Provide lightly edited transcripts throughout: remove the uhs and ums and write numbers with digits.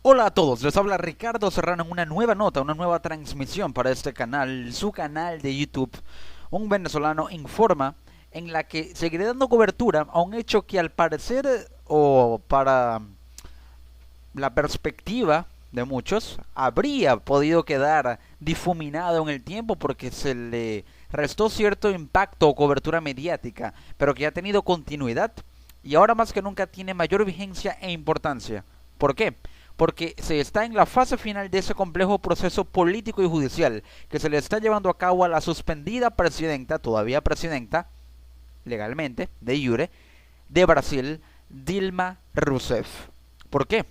Hola a todos, les habla Ricardo Serrano en una nueva nota, una nueva transmisión para este canal, su canal de YouTube, Un Venezolano Informa, en la que seguiré dando cobertura a un hecho que al parecer, o para la perspectiva de muchos, habría podido quedar difuminado en el tiempo porque se le restó cierto impacto o cobertura mediática, pero que ha tenido continuidad y ahora más que nunca tiene mayor vigencia e importancia. ¿Por qué? Porque se está en la fase final de ese complejo proceso político y judicial que se le está llevando a cabo a la suspendida presidenta, todavía presidenta, legalmente, de jure, de Brasil, Dilma Rousseff. ¿Por qué?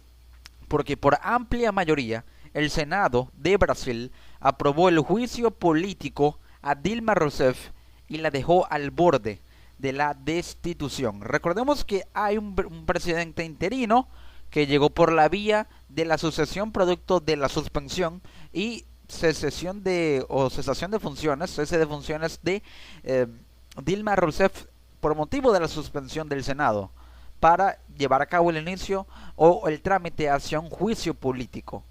Porque por amplia mayoría el Senado de Brasil aprobó el juicio político a Dilma Rousseff y la dejó al borde de la destitución. Recordemos que hay un presidente interino que llegó por la vía de la sucesión producto de la suspensión y cesación de funciones, cese de funciones de eh, Dilma Rousseff por motivo de la suspensión del Senado para llevar a cabo el inicio o el trámite hacia un juicio político.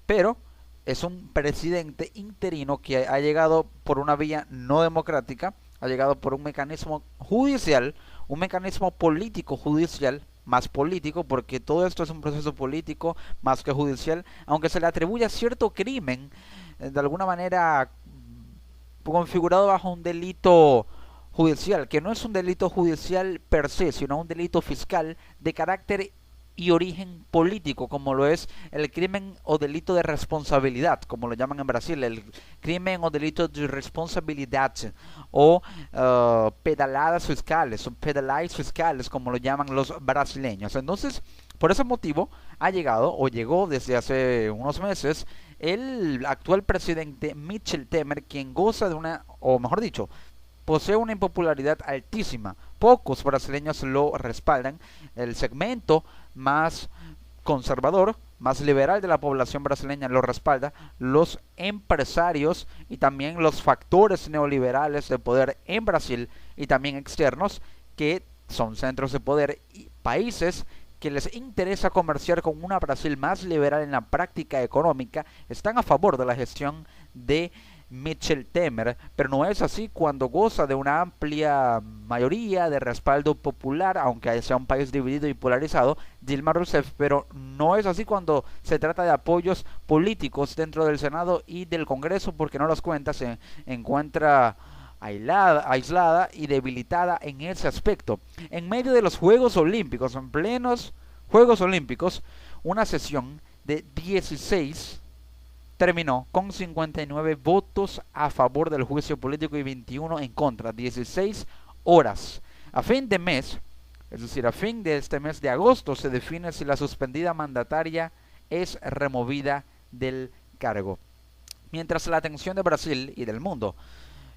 Pero es un presidente interino que ha llegado por una vía no democrática, ha llegado por un mecanismo judicial, un mecanismo político judicial, más político, porque todo esto es un proceso político más que judicial, aunque se le atribuya cierto crimen, de alguna manera configurado bajo un delito judicial, que no es un delito judicial per se, sino un delito fiscal de carácter y origen político, como lo es el crimen o delito de responsabilidad, como lo llaman en Brasil, el crimen o delito de responsabilidad, o pedaladas fiscales, o pedaladas fiscales, como lo llaman los brasileños. Entonces, por ese motivo, ha llegado, o llegó desde hace unos meses, el actual presidente Michel Temer, quien goza de una, o mejor dicho, posee una impopularidad altísima. Pocos brasileños lo respaldan. El segmento más conservador, más liberal de la población brasileña lo respalda. Los empresarios y también los factores neoliberales de poder en Brasil y también externos, que son centros de poder y países que les interesa comerciar con una Brasil más liberal en la práctica económica, están a favor de la gestión de Michel Temer, pero no es así cuando goza de una amplia mayoría de respaldo popular, aunque sea un país dividido y polarizado, Dilma Rousseff, pero no es así cuando se trata de apoyos políticos dentro del Senado y del Congreso, porque no los cuenta, se encuentra aislada y debilitada en ese aspecto. En medio de los Juegos Olímpicos, en plenos Juegos Olímpicos, una sesión de 16 terminó con 59 votos a favor del juicio político y 21 en contra, 16 horas. A fin de mes, es decir, a fin de este mes de agosto, se define si la suspendida mandataria es removida del cargo. Mientras la atención de Brasil y del mundo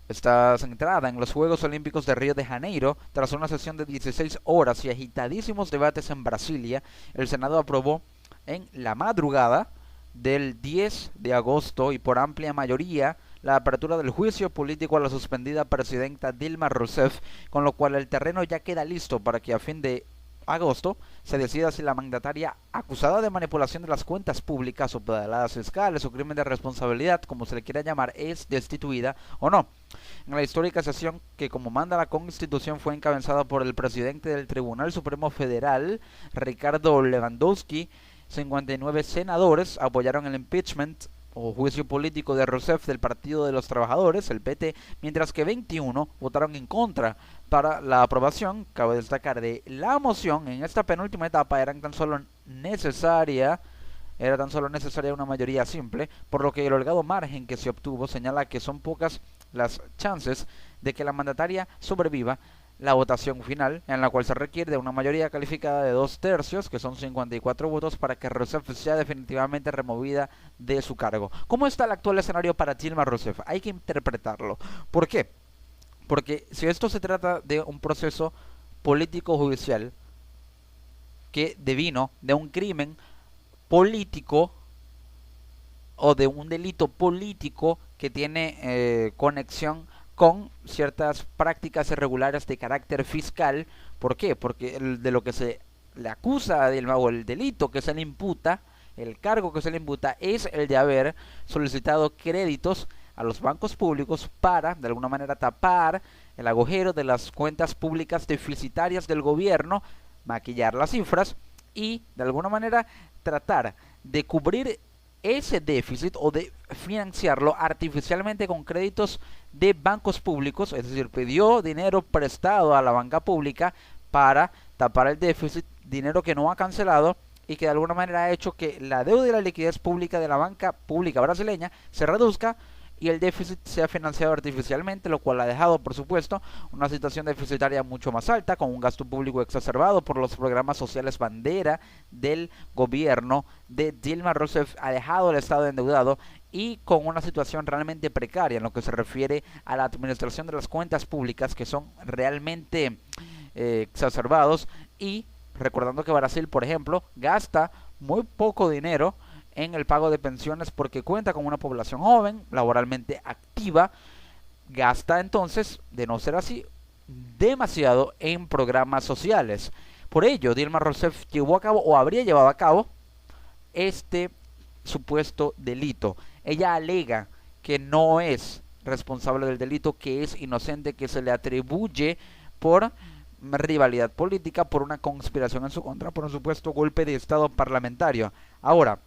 está centrada en los Juegos Olímpicos de Río de Janeiro, tras una sesión de 16 horas y agitadísimos debates en Brasilia, el Senado aprobó en la madrugada del 10 de agosto y por amplia mayoría la apertura del juicio político a la suspendida presidenta Dilma Rousseff, con lo cual el terreno ya queda listo para que a fin de agosto se decida si la mandataria acusada de manipulación de las cuentas públicas o pedaladas fiscales o crimen de responsabilidad, como se le quiera llamar, es destituida o no. En la histórica sesión que, como manda la Constitución, fue encabezada por el presidente del Tribunal Supremo Federal, Ricardo Lewandowski, 59 senadores apoyaron el impeachment o juicio político de Rousseff del Partido de los Trabajadores, el PT, mientras que 21 votaron en contra para la aprobación. Cabe destacar de la moción en esta penúltima etapa era tan solo necesaria una mayoría simple, por lo que el holgado margen que se obtuvo señala que son pocas las chances de que la mandataria sobreviva la votación final, en la cual se requiere de una mayoría calificada de 2/3, que son 54 votos, para que Rousseff sea definitivamente removida de su cargo. ¿Cómo está el actual escenario para Dilma Rousseff? Hay que interpretarlo. ¿Por qué? Porque si esto se trata de un proceso político-judicial que devino de un crimen político o de un delito político que tiene conexión con ciertas prácticas irregulares de carácter fiscal. ¿Por qué? Porque de lo que se le acusa o el delito que se le imputa el cargo que se le imputa es el de haber solicitado créditos a los bancos públicos para, de alguna manera, tapar el agujero de las cuentas públicas deficitarias del gobierno, maquillar las cifras y, de alguna manera, tratar de cubrir ese déficit o de financiarlo artificialmente con créditos de bancos públicos, es decir, pidió dinero prestado a la banca pública para tapar el déficit, dinero que no ha cancelado y que de alguna manera ha hecho que la deuda y la liquidez pública de la banca pública brasileña se reduzca y el déficit sea financiado artificialmente, lo cual ha dejado, por supuesto, una situación deficitaria mucho más alta, con un gasto público exacerbado por los programas sociales bandera del gobierno de Dilma Rousseff, ha dejado el Estado endeudado y con una situación realmente precaria en lo que se refiere a la administración de las cuentas públicas, que son realmente exacerbados, y recordando que Brasil, por ejemplo, gasta muy poco dinero en el pago de pensiones porque cuenta con una población joven, laboralmente activa, gasta entonces, de no ser así, demasiado en programas sociales. Por ello, Dilma Rousseff llevó a cabo o habría llevado a cabo este supuesto delito. Ella alega que no es responsable del delito, que es inocente, que se le atribuye por rivalidad política, por una conspiración en su contra, por un supuesto golpe de estado parlamentario. Ahora,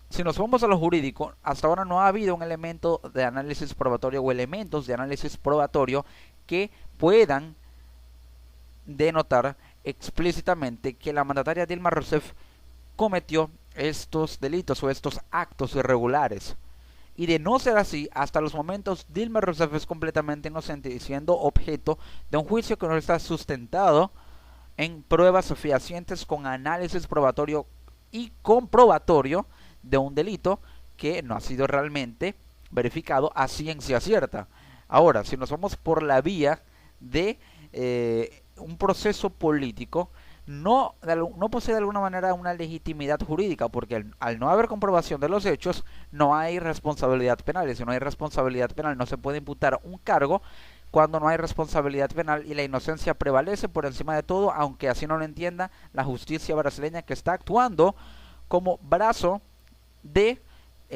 si nos vamos a lo jurídico, hasta ahora no ha habido un elemento de análisis probatorio o elementos de análisis probatorio que puedan denotar explícitamente que la mandataria Dilma Rousseff cometió estos delitos o estos actos irregulares. Y de no ser así, hasta los momentos Dilma Rousseff es completamente inocente y siendo objeto de un juicio que no está sustentado en pruebas fehacientes con análisis probatorio y comprobatorio de un delito que no ha sido realmente verificado a ciencia cierta. Ahora, si nos vamos por la vía de un proceso político, no posee de alguna manera una legitimidad jurídica, porque al no haber comprobación de los hechos, no hay responsabilidad penal, y si no hay responsabilidad penal no se puede imputar un cargo cuando no hay responsabilidad penal y la inocencia prevalece por encima de todo, aunque así no lo entienda la justicia brasileña, que está actuando como brazo de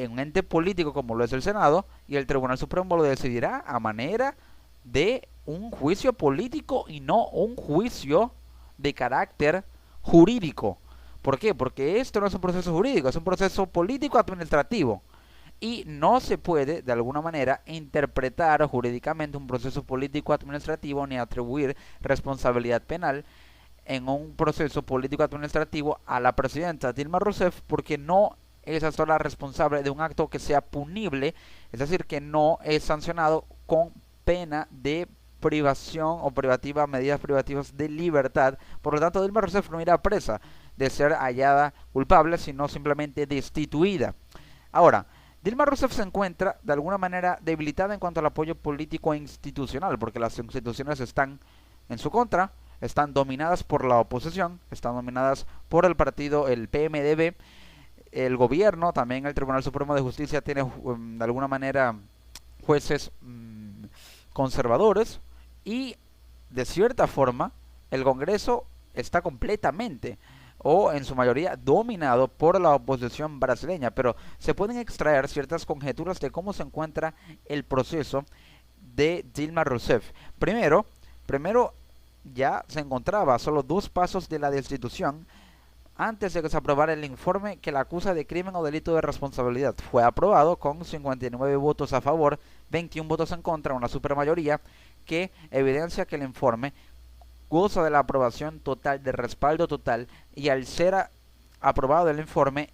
un ente político como lo es el Senado, y el Tribunal Supremo lo decidirá a manera de un juicio político y no un juicio de carácter jurídico. ¿Por qué? Porque esto no es un proceso jurídico, es un proceso político administrativo y no se puede de alguna manera interpretar jurídicamente un proceso político administrativo ni atribuir responsabilidad penal en un proceso político administrativo a la presidenta Dilma Rousseff, porque no es hasta la responsable de un acto que sea punible, es decir, que no es sancionado con pena de privación o privativa, medidas privativas de libertad. Por lo tanto, Dilma Rousseff no irá presa de ser hallada culpable, sino simplemente destituida. Ahora, Dilma Rousseff se encuentra de alguna manera debilitada en cuanto al apoyo político e institucional, porque las instituciones están en su contra, están dominadas por la oposición, están dominadas por el partido, el PMDB, el gobierno, también el Tribunal Supremo de Justicia tiene de alguna manera jueces conservadores, y de cierta forma el Congreso está completamente o en su mayoría dominado por la oposición brasileña, pero se pueden extraer ciertas conjeturas de cómo se encuentra el proceso de Dilma Rousseff. Primero ya se encontraba a solo 2 pasos de la destitución antes de que se aprobara el informe que la acusa de crimen o delito de responsabilidad. Fue aprobado con 59 votos a favor, 21 votos en contra, una supermayoría que evidencia que el informe goza de la aprobación total, de respaldo total, y al ser aprobado el informe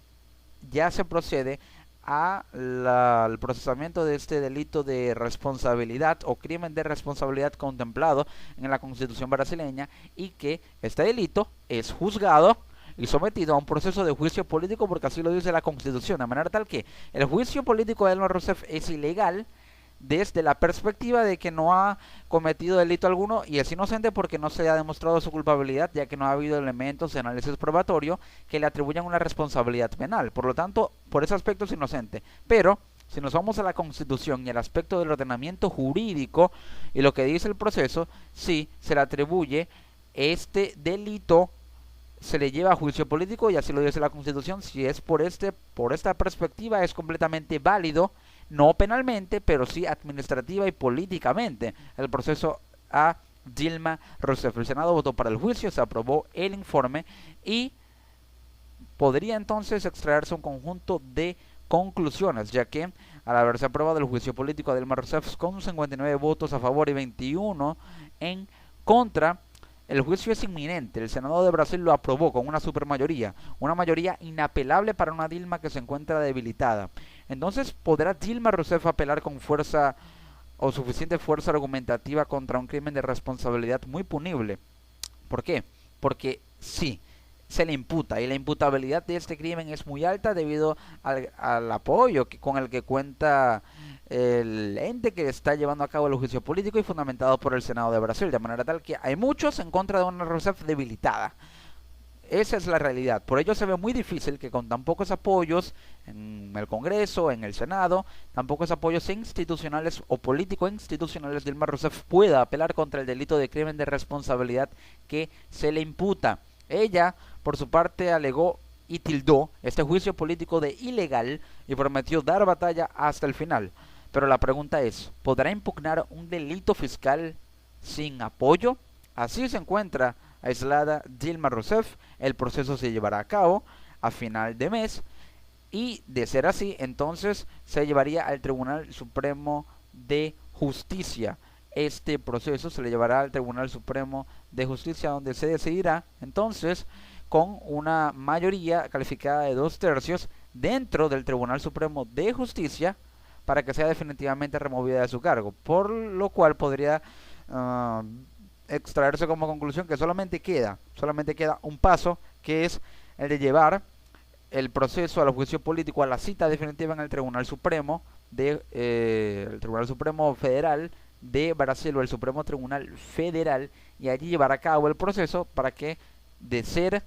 ya se procede al procesamiento de este delito de responsabilidad o crimen de responsabilidad contemplado en la Constitución brasileña, y que este delito es juzgado y sometido a un proceso de juicio político, porque así lo dice la Constitución, de manera tal que el juicio político de Dilma Rousseff es ilegal desde la perspectiva de que no ha cometido delito alguno y es inocente porque no se ha demostrado su culpabilidad, ya que no ha habido elementos de análisis probatorio que le atribuyan una responsabilidad penal. Por lo tanto, por ese aspecto es inocente. Pero si nos vamos a la Constitución y al aspecto del ordenamiento jurídico y lo que dice el proceso, sí se le atribuye este delito se le lleva a juicio político, y así lo dice la Constitución. Si es por esta perspectiva, es completamente válido, no penalmente, pero sí administrativa y políticamente, el proceso a Dilma Rousseff. El Senado votó para el juicio, se aprobó el informe y podría entonces extraerse un conjunto de conclusiones, ya que al haberse aprobado el juicio político a Dilma Rousseff con 59 votos a favor y 21 en contra, el juicio es inminente. El Senado de Brasil lo aprobó con una mayoría inapelable para una Dilma que se encuentra debilitada. Entonces, ¿podrá Dilma Rousseff apelar con fuerza o suficiente fuerza argumentativa contra un crimen de responsabilidad muy punible? ¿Por qué? Porque sí, se le imputa, y la imputabilidad de este crimen es muy alta debido al apoyo con el que cuenta el ente que está llevando a cabo el juicio político y fundamentado por el Senado de Brasil, de manera tal que hay muchos en contra de una Rousseff debilitada. Esa es la realidad. Por ello se ve muy difícil que con tan pocos apoyos en el Congreso, en el Senado, tan pocos apoyos institucionales o político-institucionales, Dilma Rousseff pueda apelar contra el delito de crimen de responsabilidad que se le imputa. Ella, por su parte, alegó y tildó este juicio político de ilegal y prometió dar batalla hasta el final. Pero la pregunta es, ¿podrá impugnar un delito fiscal sin apoyo? Así se encuentra aislada Dilma Rousseff. El proceso se llevará a cabo a final de mes y, de ser así, entonces se llevaría al Tribunal Supremo de Justicia. Este proceso se le llevará al Tribunal Supremo de Justicia, donde se decidirá entonces con una mayoría calificada de 2/3 dentro del Tribunal Supremo de Justicia para que sea definitivamente removida de su cargo, por lo cual podría extraerse como conclusión que solamente queda un paso, que es el de llevar el proceso al juicio político, a la cita definitiva en el Tribunal Supremo el Tribunal Supremo Federal de Brasil, o el Supremo Tribunal Federal, y allí llevar a cabo el proceso para que, de ser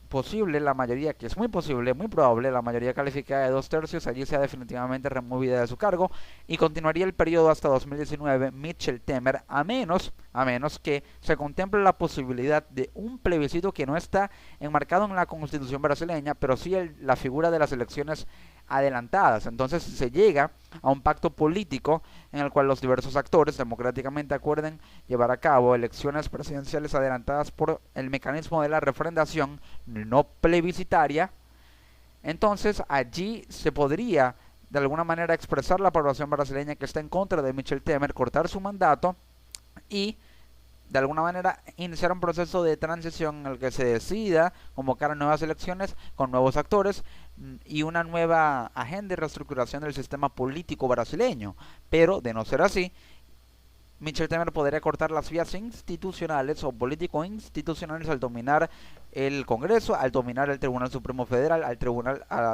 posible, la mayoría, que es muy posible, muy probable, la mayoría calificada de 2/3, allí sea definitivamente removida de su cargo y continuaría el periodo hasta 2019 Michel Temer, a menos que se contemple la posibilidad de un plebiscito que no está enmarcado en la Constitución brasileña, pero sí la figura de las elecciones adelantadas. Entonces se llega a un pacto político en el cual los diversos actores democráticamente acuerden llevar a cabo elecciones presidenciales adelantadas por el mecanismo de la refrendación no plebiscitaria. Entonces allí se podría de alguna manera expresar la población brasileña que está en contra de Michel Temer, cortar su mandato y de alguna manera iniciar un proceso de transición en el que se decida convocar nuevas elecciones con nuevos actores y una nueva agenda de reestructuración del sistema político brasileño. Pero de no ser así, Michel Temer podría cortar las vías institucionales o político-institucionales al dominar el Congreso, al dominar el Tribunal Supremo Federal,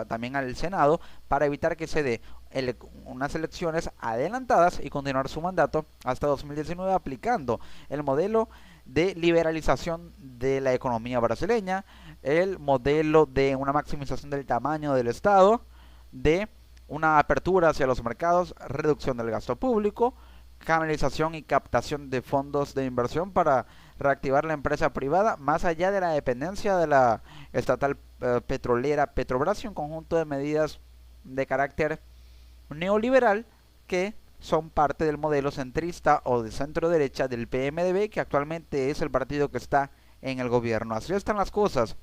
también al Senado, para evitar que se dé unas elecciones adelantadas y continuar su mandato hasta 2019 aplicando el modelo de liberalización de la economía brasileña, el modelo de una maximización del tamaño del Estado, de una apertura hacia los mercados, reducción del gasto público, canalización y captación de fondos de inversión para reactivar la empresa privada, más allá de la dependencia de la estatal petrolera Petrobras, y un conjunto de medidas de carácter neoliberal que son parte del modelo centrista o de centro derecha del PMDB, que actualmente es el partido que está en el gobierno. Así están las cosas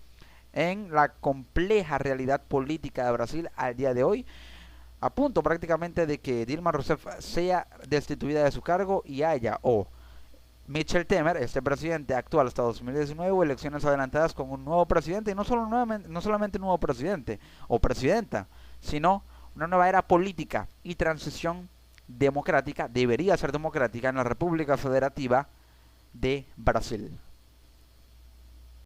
en la compleja realidad política de Brasil al día de hoy, a punto prácticamente de que Dilma Rousseff sea destituida de su cargo y haya Michel Temer, este presidente actual hasta 2019, o elecciones adelantadas con un nuevo presidente, y no solamente un nuevo presidente o presidenta, sino una nueva era política y transición democrática, debería ser democrática, en la República Federativa de Brasil.